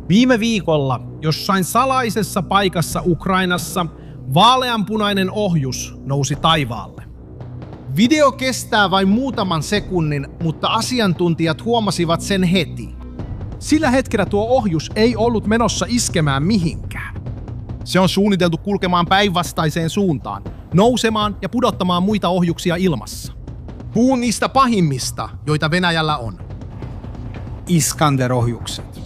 Viime viikolla jossain salaisessa paikassa Ukrainassa vaaleanpunainen ohjus nousi taivaalle. Video kestää vain muutaman sekunnin, mutta asiantuntijat huomasivat sen heti. Sillä hetkellä tuo ohjus ei ollut menossa iskemään mihinkään. Se on suunniteltu kulkemaan päinvastaiseen suuntaan, nousemaan ja pudottamaan muita ohjuksia ilmassa. Puhun niistä pahimmista, joita Venäjällä on. Iskander-ohjukset.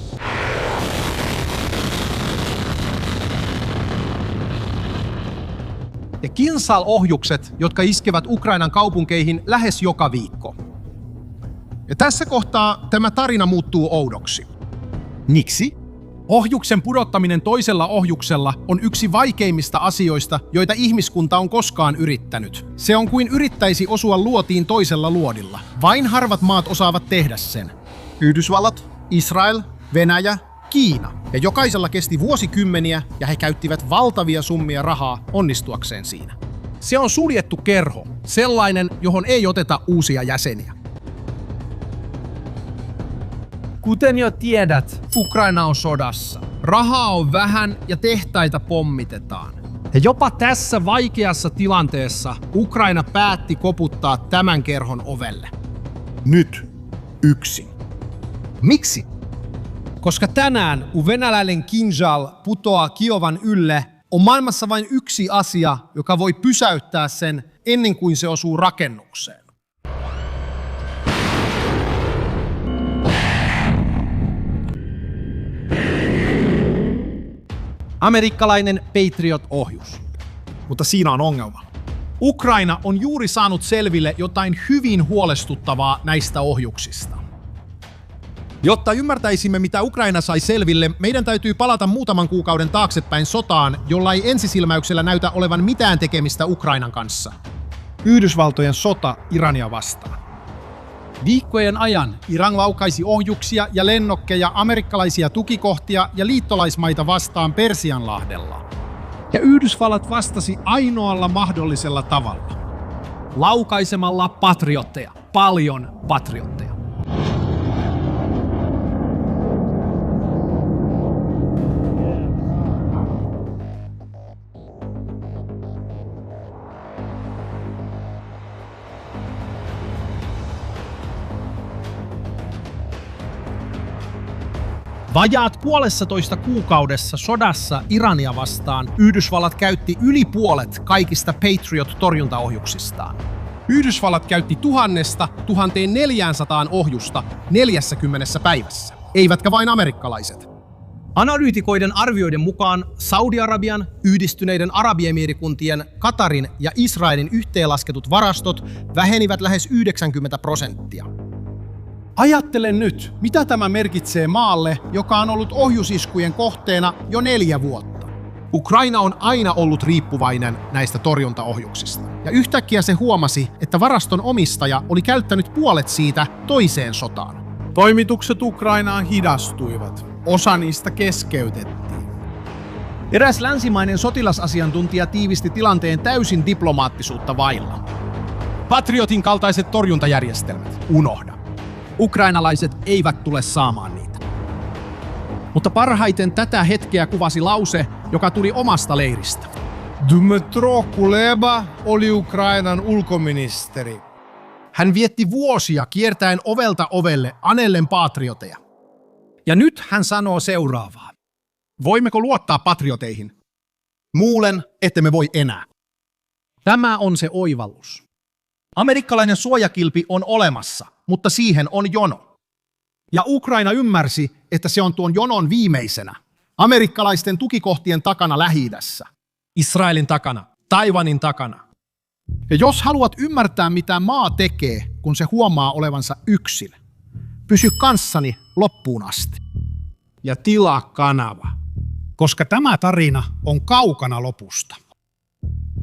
Ja Kinsal-ohjukset, jotka iskevät Ukrainan kaupunkeihin lähes joka viikko. Ja tässä kohtaa tämä tarina muuttuu oudoksi. Miksi? Ohjuksen pudottaminen toisella ohjuksella on yksi vaikeimmista asioista, joita ihmiskunta on koskaan yrittänyt. Se on kuin yrittäisi osua luotiin toisella luodilla. Vain harvat maat osaavat tehdä sen. Yhdysvallat, Israel, Venäjä, Kiina. Ja jokaisella kesti vuosikymmeniä ja he käyttivät valtavia summia rahaa onnistuakseen siinä. Se on suljettu kerho, sellainen, johon ei oteta uusia jäseniä. Kuten jo tiedät, Ukraina on sodassa. Rahaa on vähän ja tehtaita pommitetaan. Ja jopa tässä vaikeassa tilanteessa Ukraina päätti koputtaa tämän kerhon ovelle. Nyt. Yksin. Miksi? Koska tänään, kun venäläinen Kinjal putoaa Kiovan ylle, on maailmassa vain yksi asia, joka voi pysäyttää sen ennen kuin se osuu rakennukseen. Amerikkalainen Patriot-ohjus. Mutta siinä on ongelma. Ukraina on juuri saanut selville jotain hyvin huolestuttavaa näistä ohjuksista. Jotta ymmärtäisimme, mitä Ukraina sai selville, meidän täytyy palata muutaman kuukauden taaksepäin sotaan, jolla ei ensisilmäyksellä näytä olevan mitään tekemistä Ukrainan kanssa. Yhdysvaltojen sota Irania vastaan. Viikkojen ajan Iran laukaisi ohjuksia ja lennokkeja amerikkalaisia tukikohtia ja liittolaismaita vastaan Persianlahdella. Ja Yhdysvallat vastasi ainoalla mahdollisella tavalla. Laukaisemalla patriotteja. Paljon patriotteja. Vajaat 1,5 kuukaudessa sodassa Irania vastaan Yhdysvallat käytti yli puolet kaikista Patriot-torjuntaohjuksistaan. Yhdysvallat käytti 1000–1400 ohjusta 40 päivässä, eivätkä vain amerikkalaiset. Analyytikoiden arvioiden mukaan Saudi-Arabian, Yhdistyneiden Arabiemiirikuntien, Katarin ja Israelin yhteenlasketut varastot vähenivät lähes 90%. Ajattele nyt, mitä tämä merkitsee maalle, joka on ollut ohjusiskujen kohteena jo 4 vuotta. Ukraina on aina ollut riippuvainen näistä torjuntaohjuksista. Ja yhtäkkiä se huomasi, että varaston omistaja oli käyttänyt puolet siitä toiseen sotaan. Toimitukset Ukrainaan hidastuivat. Osa niistä keskeytettiin. Eräs länsimainen sotilasasiantuntija tiivisti tilanteen täysin diplomaattisuutta vailla. Patriotin kaltaiset torjuntajärjestelmät. Unohda. Ukrainalaiset eivät tule saamaan niitä. Mutta parhaiten tätä hetkeä kuvasi lause, joka tuli omasta leiristä. Dmytro Kuleba oli Ukrainan ulkoministeri. Hän vietti vuosia kiertäen ovelta ovelle anellen patrioteja. Ja nyt hän sanoo seuraavaa. Voimmeko luottaa patrioteihin? Luulen, ettemme voi enää. Tämä on se oivallus. Amerikkalainen suojakilpi on olemassa, mutta siihen on jono. Ja Ukraina ymmärsi, että se on tuon jonon viimeisenä. Amerikkalaisten tukikohtien takana Lähi-idässä. Israelin takana, Taiwanin takana. Ja jos haluat ymmärtää, mitä maa tekee, kun se huomaa olevansa yksin, pysy kanssani loppuun asti. Ja tilaa kanava, koska tämä tarina on kaukana lopusta.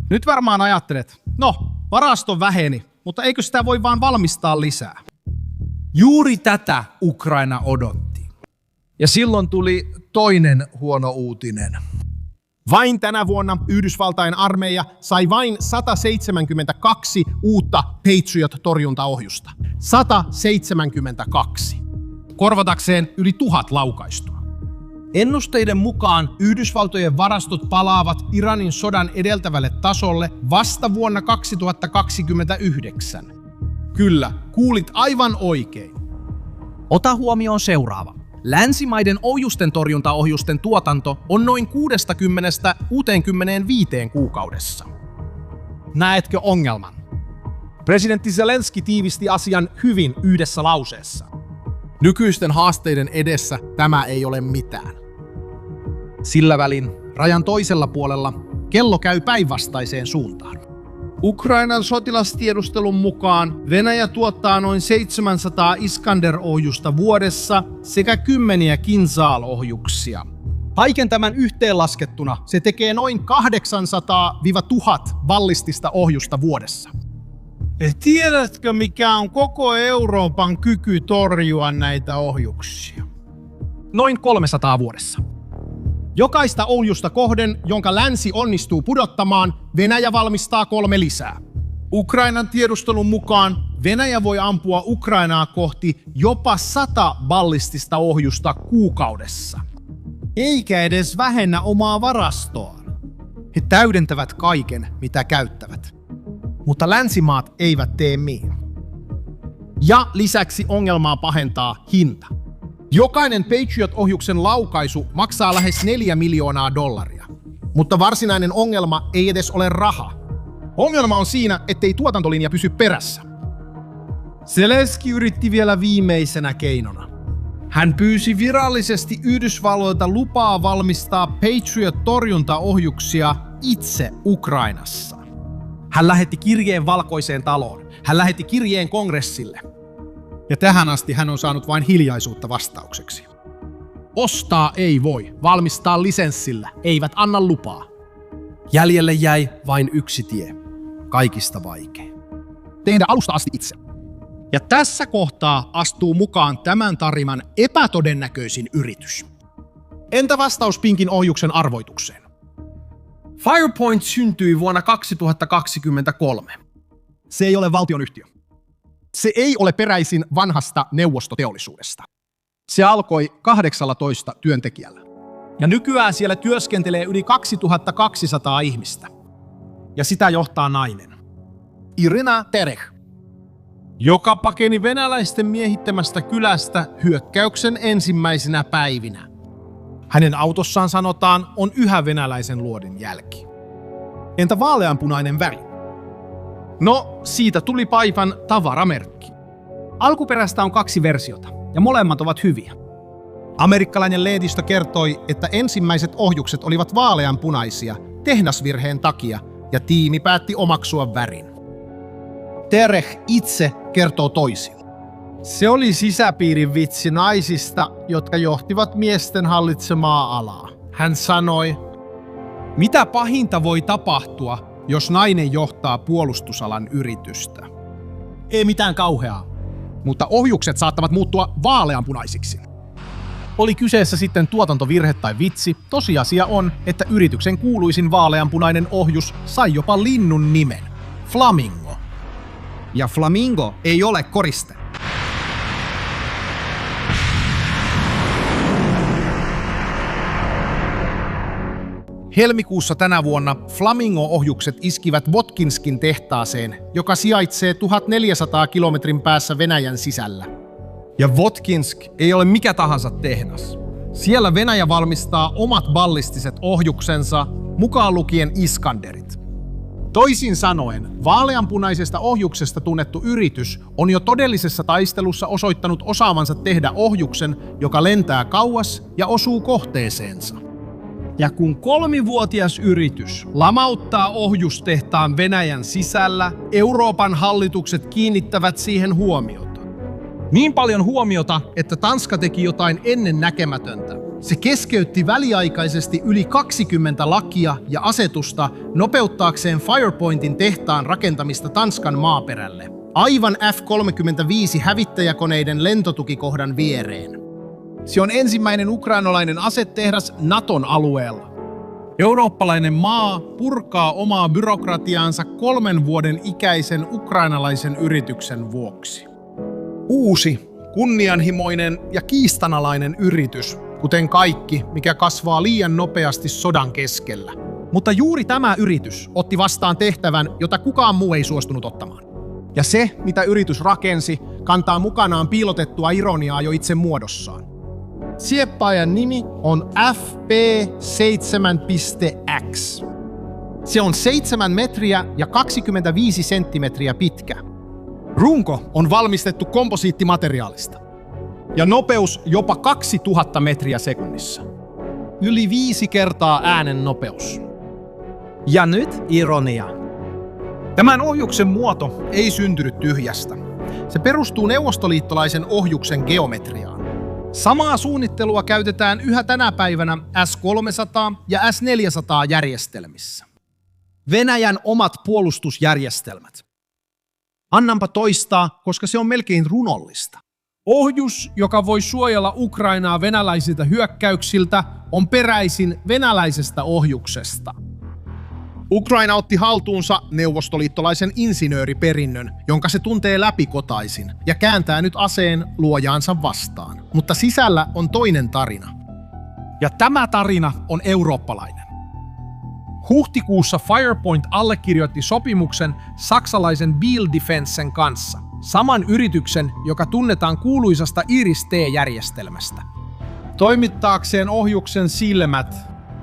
Nyt varmaan ajattelet, no, varasto väheni, mutta eikö sitä voi vaan valmistaa lisää? Juuri tätä Ukraina odotti. Ja silloin tuli toinen huono uutinen. Vain tänä vuonna Yhdysvaltain armeija sai vain 172 uutta Patriot-torjuntaohjusta. 172. Korvatakseen yli 1000 laukaistua. Ennusteiden mukaan Yhdysvaltojen varastot palaavat Iranin sodan edeltävälle tasolle vasta vuonna 2029. Kyllä, kuulit aivan oikein. Ota huomioon seuraava. Länsimaiden ohjusten torjuntaohjusten tuotanto on noin 60–65 kuukaudessa. Näetkö ongelman? Presidentti Zelenski tiivisti asian hyvin yhdessä lauseessa. Nykyisten haasteiden edessä tämä ei ole mitään. Sillä välin rajan toisella puolella kello käy päinvastaiseen suuntaan. Ukrainan sotilastiedustelun mukaan Venäjä tuottaa noin 700 Iskander-ohjusta vuodessa sekä kymmeniä Kinzhal-ohjuksia. Kaiken tämän yhteenlaskettuna se tekee noin 800–1000 ballistista ohjusta vuodessa. Tiedätkö, mikä on koko Euroopan kyky torjua näitä ohjuksia? Noin 300 vuodessa. Jokaista ohjusta kohden, jonka länsi onnistuu pudottamaan, Venäjä valmistaa 3 lisää. Ukrainan tiedustelun mukaan Venäjä voi ampua Ukrainaa kohti jopa 100 ballistista ohjusta kuukaudessa. Eikä edes vähennä omaa varastoaan. He täydentävät kaiken, mitä käyttävät. Mutta länsimaat eivät tee niin. Ja lisäksi ongelmaa pahentaa hinta. Jokainen Patriot-ohjuksen laukaisu maksaa lähes $4 miljoonaa. Mutta varsinainen ongelma ei edes ole raha. Ongelma on siinä, ettei tuotantolinja pysy perässä. Zelenski yritti vielä viimeisenä keinona. Hän pyysi virallisesti Yhdysvalloilta lupaa valmistaa Patriot-torjuntaohjuksia itse Ukrainassa. Hän lähetti kirjeen Valkoiseen taloon. Hän lähetti kirjeen kongressille. Ja tähän asti hän on saanut vain hiljaisuutta vastaukseksi. Ostaa ei voi, valmistaa lisenssillä, eivät anna lupaa. Jäljelle jäi vain yksi tie, kaikista vaikein. Tehdä alusta asti itse. Ja tässä kohtaa astuu mukaan tämän tarinan epätodennäköisin yritys. Entä vastaus Pinkin ohjuksen arvoitukseen? Firepoint syntyi vuonna 2023. Se ei ole valtionyhtiö. Se ei ole peräisin vanhasta neuvostoteollisuudesta. Se alkoi 18 työntekijällä. Ja nykyään siellä työskentelee yli 2200 ihmistä. Ja sitä johtaa nainen. Irina Terech, joka pakeni venäläisten miehittämästä kylästä hyökkäyksen ensimmäisenä päivinä. Hänen autossaan sanotaan on yhä venäläisen luodin jälki. Entä vaaleanpunainen väri? No, siitä tuli päivän tavaramerkki. Alkuperäistä on 2 versiota, ja molemmat ovat hyviä. Amerikkalainen lehdistö kertoi, että ensimmäiset ohjukset olivat vaaleanpunaisia tehdasvirheen takia, ja tiimi päätti omaksua värin. Terech itse kertoo toisin. Se oli sisäpiirin vitsi naisista, jotka johtivat miesten hallitsemaa alaa. Hän sanoi, mitä pahinta voi tapahtua, jos nainen johtaa puolustusalan yritystä? Ei mitään kauheaa, mutta ohjukset saattavat muuttua vaaleanpunaisiksi. Oli kyseessä sitten tuotantovirhe tai vitsi, tosiasia on, että yrityksen kuuluisin vaaleanpunainen ohjus sai jopa linnun nimen. Flamingo. Ja flamingo ei ole koriste. Helmikuussa tänä vuonna Flamingo-ohjukset iskivät Votkinskin tehtaaseen, joka sijaitsee 1400 kilometrin päässä Venäjän sisällä. Ja Votkinsk ei ole mikä tahansa tehdas. Siellä Venäjä valmistaa omat ballistiset ohjuksensa, mukaan lukien Iskanderit. Toisin sanoen, vaaleanpunaisesta ohjuksesta tunnettu yritys on jo todellisessa taistelussa osoittanut osaavansa tehdä ohjuksen, joka lentää kauas ja osuu kohteeseensa. Ja kun 3-vuotias yritys lamauttaa ohjustehtaan Venäjän sisällä, Euroopan hallitukset kiinnittävät siihen huomiota. Niin paljon huomiota, että Tanska teki jotain ennennäkemätöntä. Se keskeytti väliaikaisesti yli 20 lakia ja asetusta nopeuttaakseen Firepointin tehtaan rakentamista Tanskan maaperälle, aivan F-35 hävittäjäkoneiden lentotukikohdan viereen. Se on ensimmäinen ukrainalainen asetehdas Naton alueella. Eurooppalainen maa purkaa omaa byrokratiaansa 3 vuoden ikäisen ukrainalaisen yrityksen vuoksi. Uusi, kunnianhimoinen ja kiistanalainen yritys kuten kaikki, mikä kasvaa liian nopeasti sodan keskellä. Mutta juuri tämä yritys otti vastaan tehtävän, jota kukaan muu ei suostunut ottamaan. Ja se, mitä yritys rakensi, kantaa mukanaan piilotettua ironiaa jo itse muodossaan. Sieppaajan nimi on FP7.X. Se on 7 metriä ja 25 senttimetriä pitkä. Runko on valmistettu komposiittimateriaalista. Ja nopeus jopa 2000 metriä sekunnissa. Yli 5 kertaa äänen nopeus. Ja nyt ironia. Tämän ohjuksen muoto ei syntynyt tyhjästä. Se perustuu neuvostoliittolaisen ohjuksen geometriaan. Samaa suunnittelua käytetään yhä tänä päivänä S-300 ja S-400 järjestelmissä. Venäjän omat puolustusjärjestelmät. Annanpa toistaa, koska se on melkein runollista. Ohjus, joka voi suojella Ukrainaa venäläisiltä hyökkäyksiltä, on peräisin venäläisestä ohjuksesta. Ukraina otti haltuunsa neuvostoliittolaisen insinööriperinnön, jonka se tuntee läpikotaisin, ja kääntää nyt aseen luojaansa vastaan. Mutta sisällä on toinen tarina. Ja tämä tarina on eurooppalainen. Huhtikuussa Firepoint allekirjoitti sopimuksen saksalaisen Beal Defensen kanssa, saman yrityksen, joka tunnetaan kuuluisasta Iris-T-järjestelmästä. Toimittaakseen ohjuksen silmät,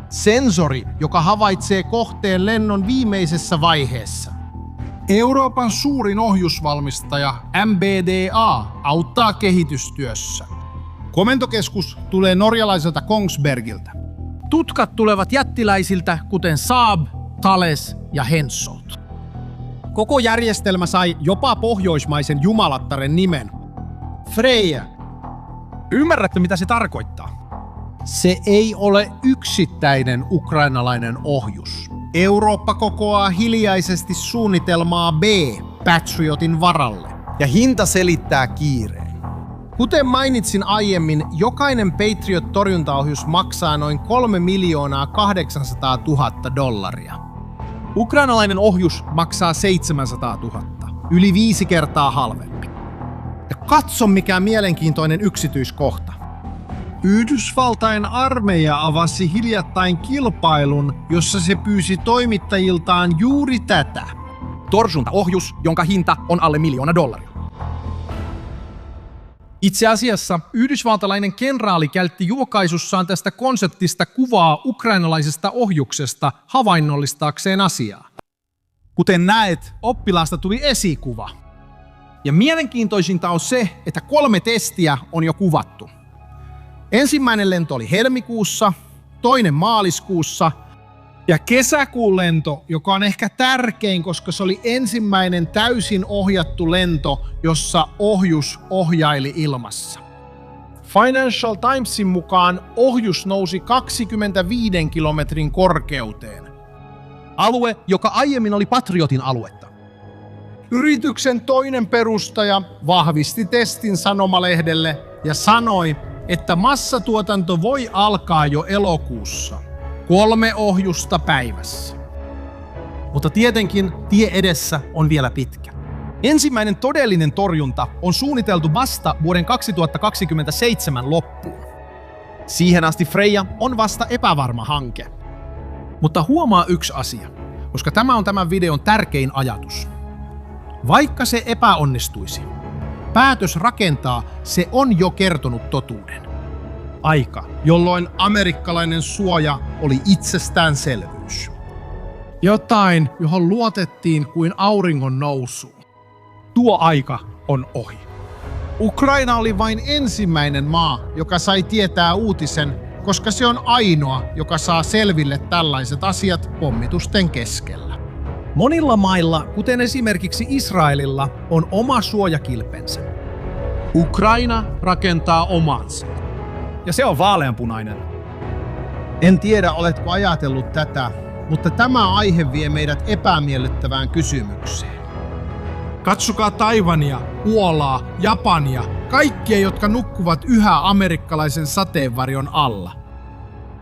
sensori, joka havaitsee kohteen lennon viimeisessä vaiheessa. Euroopan suurin ohjusvalmistaja MBDA auttaa kehitystyössä. Komentokeskus tulee norjalaiselta Kongsbergiltä. Tutkat tulevat jättiläisiltä, kuten Saab, Thales ja Hensoldt. Koko järjestelmä sai jopa pohjoismaisen jumalattaren nimen. Freya. Ymmärrätkö, mitä se tarkoittaa? Se ei ole yksittäinen ukrainalainen ohjus. Eurooppa kokoaa hiljaisesti suunnitelmaa B Patriotin varalle. Ja hinta selittää kiireen. Kuten mainitsin aiemmin, jokainen Patriot-torjuntaohjus maksaa noin $3 800 000. Ukrainalainen ohjus maksaa 700 000, yli 5 kertaa halvempi. Ja katso mikä mielenkiintoinen yksityiskohta. Yhdysvaltain armeija avasi hiljattain kilpailun, jossa se pyysi toimittajiltaan juuri tätä. Torjuntaohjus, jonka hinta on alle $1 miljoona. Itse asiassa yhdysvaltalainen kenraali käytti julkaisussaan tästä konseptista kuvaa ukrainalaisesta ohjuksesta havainnollistaakseen asiaa. Kuten näet, oppilaasta tuli esikuva. Ja mielenkiintoisinta on se, Että 3 testiä on jo kuvattu. Ensimmäinen lento oli helmikuussa, toinen maaliskuussa ja kesäkuun lento, joka on ehkä tärkein, koska se oli ensimmäinen täysin ohjattu lento, jossa ohjus ohjaili ilmassa. Financial Timesin mukaan ohjus nousi 25 kilometrin korkeuteen. alue, joka aiemmin oli Patriotin aluetta. Yrityksen toinen perustaja vahvisti testin sanomalehdelle ja sanoi, että massatuotanto voi alkaa jo elokuussa. 3 ohjusta päivässä. Mutta tietenkin tie edessä on vielä pitkä. Ensimmäinen todellinen torjunta on suunniteltu vasta vuoden 2027 loppuun. Siihen asti Freya on vasta epävarma hanke. Mutta huomaa yksi asia, koska tämä on tämän videon tärkein ajatus. Vaikka se epäonnistuisi, päätös rakentaa se on jo kertonut totuuden. Aika, jolloin amerikkalainen suoja oli itsestäänselvyys. Jotain, johon luotettiin kuin auringon nousuun. Tuo aika on ohi. Ukraina oli vain ensimmäinen maa, joka sai tietää uutisen, koska se on ainoa, joka saa selville tällaiset asiat pommitusten keskellä. Monilla mailla, kuten esimerkiksi Israelilla, on oma suojakilpensä. Ukraina rakentaa omansa. Ja se on vaaleanpunainen. En tiedä, oletko ajatellut tätä, mutta tämä aihe vie meidät epämiellyttävään kysymykseen. Katsokaa Taiwania, Puolaa, Japania, kaikkia, jotka nukkuvat yhä amerikkalaisen sateenvarjon alla.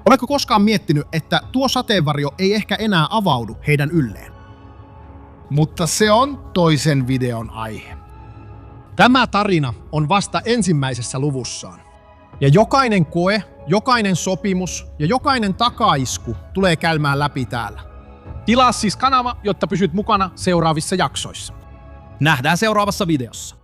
Oletko koskaan miettinyt, että tuo sateenvarjo ei ehkä enää avaudu heidän ylleen? Mutta se on toisen videon aihe. Tämä tarina on vasta ensimmäisessä luvussaan. Ja jokainen koe Jokainen sopimus ja jokainen takaisku tulee käymään läpi täällä. Tilaa siis kanava, jotta pysyt mukana seuraavissa jaksoissa. Nähdään seuraavassa videossa.